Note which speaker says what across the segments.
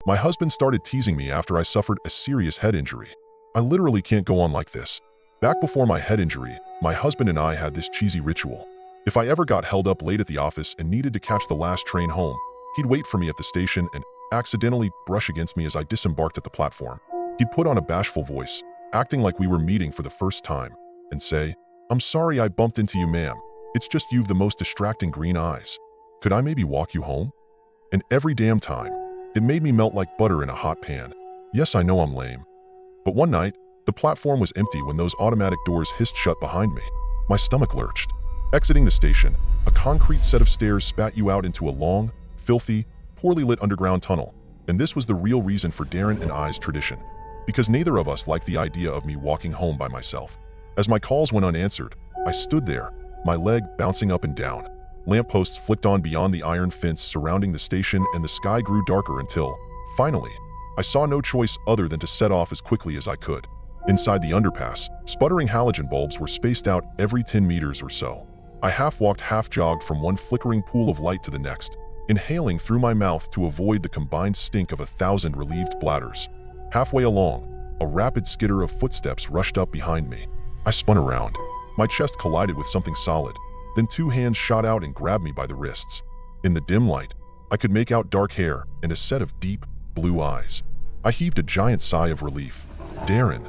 Speaker 1: My husband started teasing me after I suffered a serious head injury. I literally can't go on like this. Back before my head injury, my husband and I had this cheesy ritual. If I ever got held up late at the office and needed to catch the last train home, he'd wait for me at the station and accidentally brush against me as I disembarked at the platform. He'd put on a bashful voice, acting like we were meeting for the first time, and say, "I'm sorry I bumped into you, ma'am. It's just you've the most distracting green eyes. Could I maybe walk you home?" And every damn time, it made me melt like butter in a hot pan. Yes, I know I'm lame. But one night, the platform was empty when those automatic doors hissed shut behind me. My stomach lurched. Exiting the station, a concrete set of stairs spat you out into a long, filthy, poorly lit underground tunnel. And this was the real reason for Darren and I's tradition. Because neither of us liked the idea of me walking home by myself. As my calls went unanswered, I stood there, my leg bouncing up and down. Lampposts flicked on beyond the iron fence surrounding the station, and the sky grew darker until, finally, I saw no choice other than to set off as quickly as I could. Inside the underpass, sputtering halogen bulbs were spaced out every 10 meters or so. I half-walked, half-jogged from one flickering pool of light to the next, inhaling through my mouth to avoid the combined stink of 1,000 relieved bladders. Halfway along, a rapid skitter of footsteps rushed up behind me. I spun around. My chest collided with something solid. Then two hands shot out and grabbed me by the wrists. In the dim light, I could make out dark hair and a set of deep, blue eyes. I heaved a giant sigh of relief. "Darren."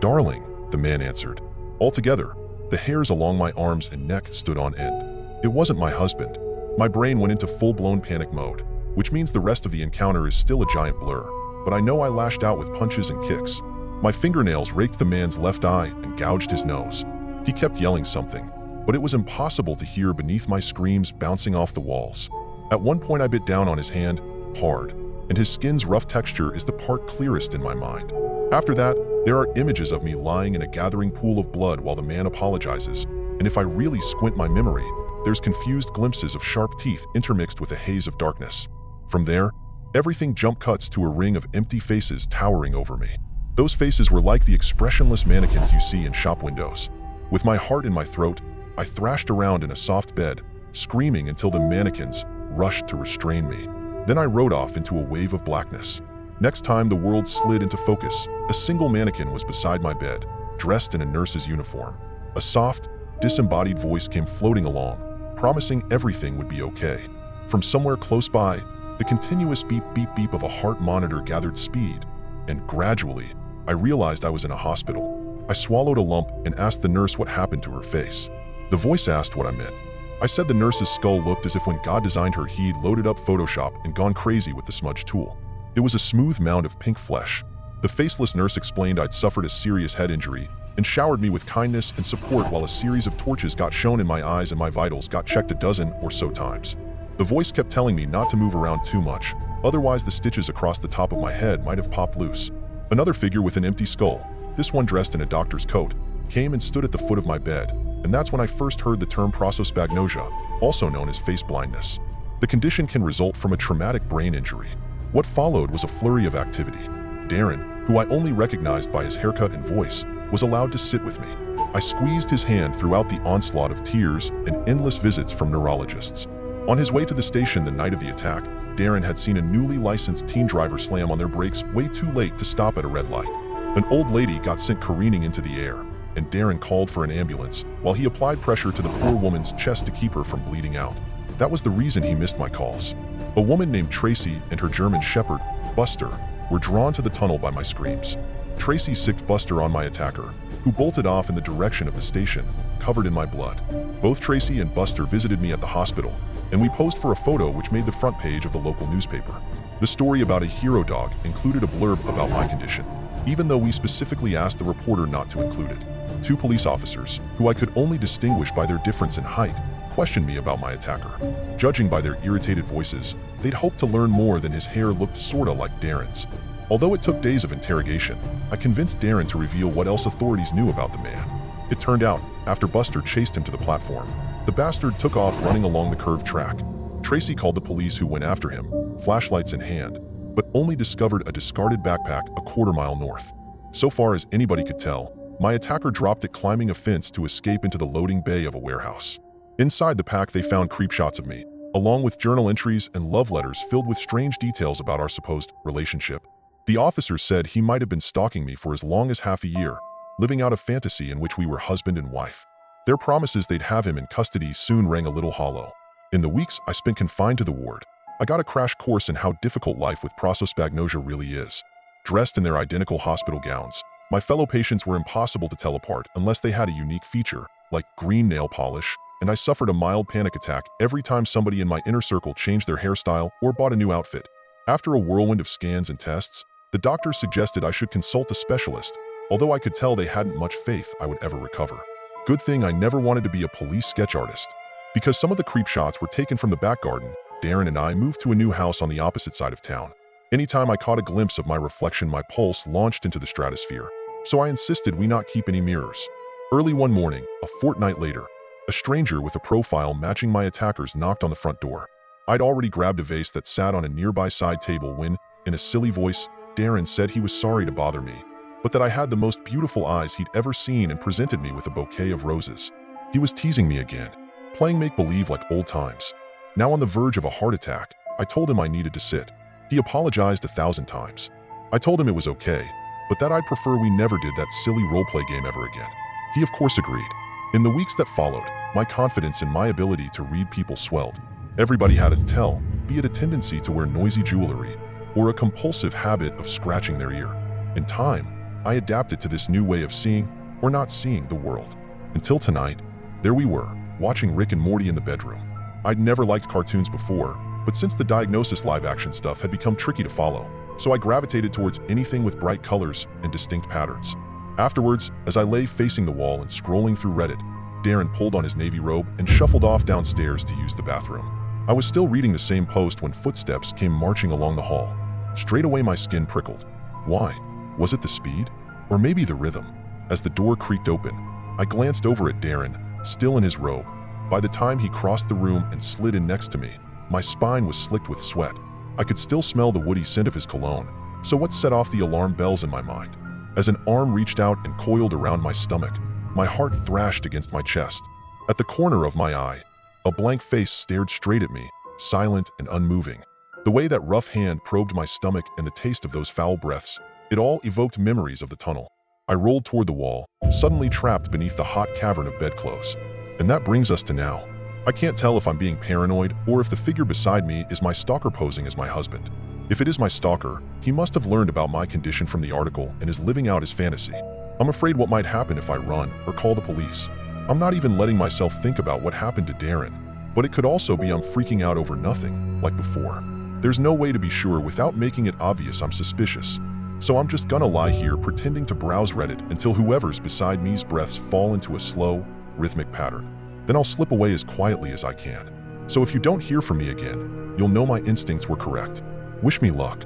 Speaker 1: "Darling," the man answered. Altogether, the hairs along my arms and neck stood on end. It wasn't my husband. My brain went into full-blown panic mode, which means the rest of the encounter is still a giant blur. But I know I lashed out with punches and kicks. My fingernails raked the man's left eye and gouged his nose. He kept yelling something, but it was impossible to hear beneath my screams bouncing off the walls. At one point I bit down on his hand, hard, and his skin's rough texture is the part clearest in my mind. After that, there are images of me lying in a gathering pool of blood while the man apologizes, and if I really squint my memory, there's confused glimpses of sharp teeth intermixed with a haze of darkness. From there, everything jump cuts to a ring of empty faces towering over me. Those faces were like the expressionless mannequins you see in shop windows. With my heart in my throat, I thrashed around in a soft bed, screaming until the mannequins rushed to restrain me. Then I rode off into a wave of blackness. Next time the world slid into focus, a single mannequin was beside my bed, dressed in a nurse's uniform. A soft, disembodied voice came floating along, promising everything would be okay. From somewhere close by, the continuous beep beep beep of a heart monitor gathered speed, and gradually, I realized I was in a hospital. I swallowed a lump and asked the nurse what happened to her face. The voice asked what I meant. I said the nurse's skull looked as if when God designed her he'd loaded up Photoshop and gone crazy with the smudge tool. It was a smooth mound of pink flesh. The faceless nurse explained I'd suffered a serious head injury and showered me with kindness and support while a series of torches got shown in my eyes and my vitals got checked a dozen or so times. The voice kept telling me not to move around too much, otherwise the stitches across the top of my head might have popped loose. Another figure with an empty skull, this one dressed in a doctor's coat, came and stood at the foot of my bed, and that's when I first heard the term prosopagnosia, also known as face blindness. The condition can result from a traumatic brain injury. What followed was a flurry of activity. Darren, who I only recognized by his haircut and voice, was allowed to sit with me. I squeezed his hand throughout the onslaught of tears and endless visits from neurologists. On his way to the station the night of the attack, Darren had seen a newly licensed teen driver slam on their brakes way too late to stop at a red light. An old lady got sent careening into the air, and Darren called for an ambulance while he applied pressure to the poor woman's chest to keep her from bleeding out. That was the reason he missed my calls. A woman named Tracy and her German shepherd, Buster, were drawn to the tunnel by my screams. Tracy sicked Buster on my attacker, who bolted off in the direction of the station, covered in my blood. Both Tracy and Buster visited me at the hospital, and we posed for a photo which made the front page of the local newspaper. The story about a hero dog included a blurb about my condition, even though we specifically asked the reporter not to include it. Two police officers, who I could only distinguish by their difference in height, questioned me about my attacker. Judging by their irritated voices, they'd hoped to learn more than his hair looked sorta like Darren's. Although it took days of interrogation, I convinced Darren to reveal what else authorities knew about the man. It turned out, after Buster chased him to the platform, the bastard took off running along the curved track. Tracy called the police who went after him, flashlights in hand, but only discovered a discarded backpack a quarter-mile north. So far as anybody could tell, my attacker dropped it climbing a fence to escape into the loading bay of a warehouse. Inside the pack they found creep shots of me, along with journal entries and love letters filled with strange details about our supposed relationship. The officer said he might have been stalking me for as long as half a year, living out a fantasy in which we were husband and wife. Their promises they'd have him in custody soon rang a little hollow. In the weeks I spent confined to the ward, I got a crash course in how difficult life with prosopagnosia really is. Dressed in their identical hospital gowns, my fellow patients were impossible to tell apart unless they had a unique feature, like green nail polish, and I suffered a mild panic attack every time somebody in my inner circle changed their hairstyle or bought a new outfit. After a whirlwind of scans and tests, the doctors suggested I should consult a specialist, although I could tell they hadn't much faith I would ever recover. Good thing I never wanted to be a police sketch artist. Because some of the creep shots were taken from the back garden, Darren and I moved to a new house on the opposite side of town. Anytime I caught a glimpse of my reflection, my pulse launched into the stratosphere, so I insisted we not keep any mirrors. Early one morning, a fortnight later, a stranger with a profile matching my attacker's knocked on the front door. I'd already grabbed a vase that sat on a nearby side table when, in a silly voice, Darren said he was sorry to bother me, but that I had the most beautiful eyes he'd ever seen and presented me with a bouquet of roses. He was teasing me again, playing make-believe like old times. Now on the verge of a heart attack, I told him I needed to sit. He apologized 1,000 times. I told him it was okay, but that I'd prefer we never did that silly roleplay game ever again. He of course agreed. In the weeks that followed, my confidence in my ability to read people swelled. Everybody had it to tell, be it a tendency to wear noisy jewelry or a compulsive habit of scratching their ear. In time, I adapted to this new way of seeing or not seeing the world. Until tonight, there we were, watching Rick and Morty in the bedroom. I'd never liked cartoons before, but since the Diagnosis live-action stuff had become tricky to follow, so I gravitated towards anything with bright colors and distinct patterns. Afterwards, as I lay facing the wall and scrolling through Reddit, Darren pulled on his navy robe and shuffled off downstairs to use the bathroom. I was still reading the same post when footsteps came marching along the hall. Straight away my skin prickled. Why? Was it the speed? Or maybe the rhythm? As the door creaked open, I glanced over at Darren, still in his robe. By the time he crossed the room and slid in next to me, my spine was slicked with sweat. I could still smell the woody scent of his cologne. So what set off the alarm bells in my mind? As an arm reached out and coiled around my stomach, my heart thrashed against my chest. At the corner of my eye, a blank face stared straight at me, silent and unmoving. The way that rough hand probed my stomach and the taste of those foul breaths, it all evoked memories of the tunnel. I rolled toward the wall, suddenly trapped beneath the hot cavern of bedclothes. And that brings us to now. I can't tell if I'm being paranoid or if the figure beside me is my stalker posing as my husband. If it is my stalker, he must have learned about my condition from the article and is living out his fantasy. I'm afraid what might happen if I run or call the police. I'm not even letting myself think about what happened to Darren, but it could also be I'm freaking out over nothing, like before. There's no way to be sure without making it obvious I'm suspicious. So I'm just gonna lie here pretending to browse Reddit until whoever's beside me's breaths fall into a slow, rhythmic pattern. Then I'll slip away as quietly as I can. So if you don't hear from me again, you'll know my instincts were correct. Wish me luck.